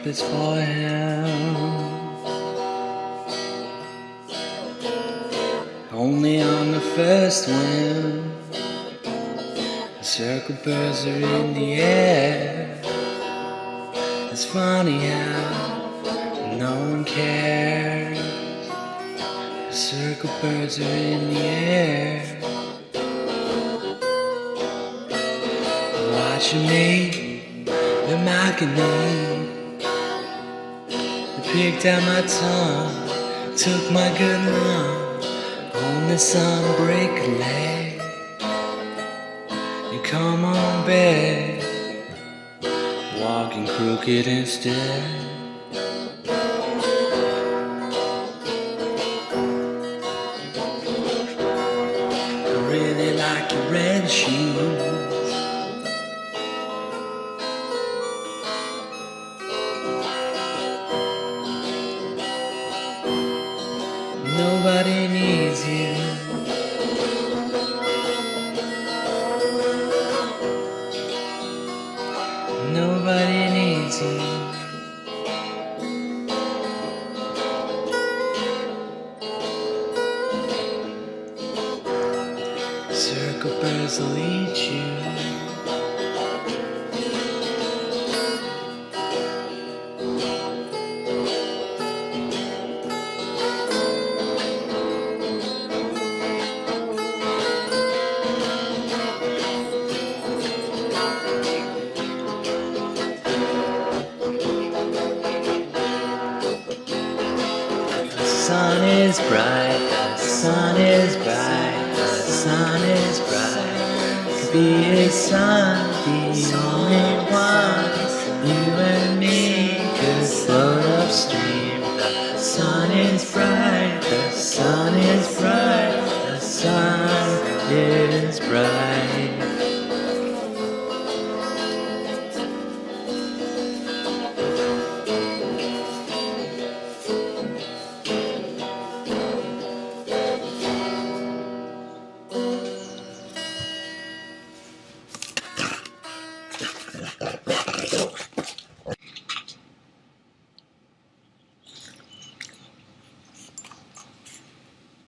is for him. Only on the first wind, the circle birds are in the air. It's funny how no one cares. The circle birds are in the air, watching me, they're mocking me. They picked out my tongue, took my good lung. On this unbreak leg, you come on back, walking crooked instead. I really like your red shoes. Nobody needs you. Nobody needs you. Circle birds will eat you. The sun is bright, the sun is bright, the sun is bright. Could be a sun, the only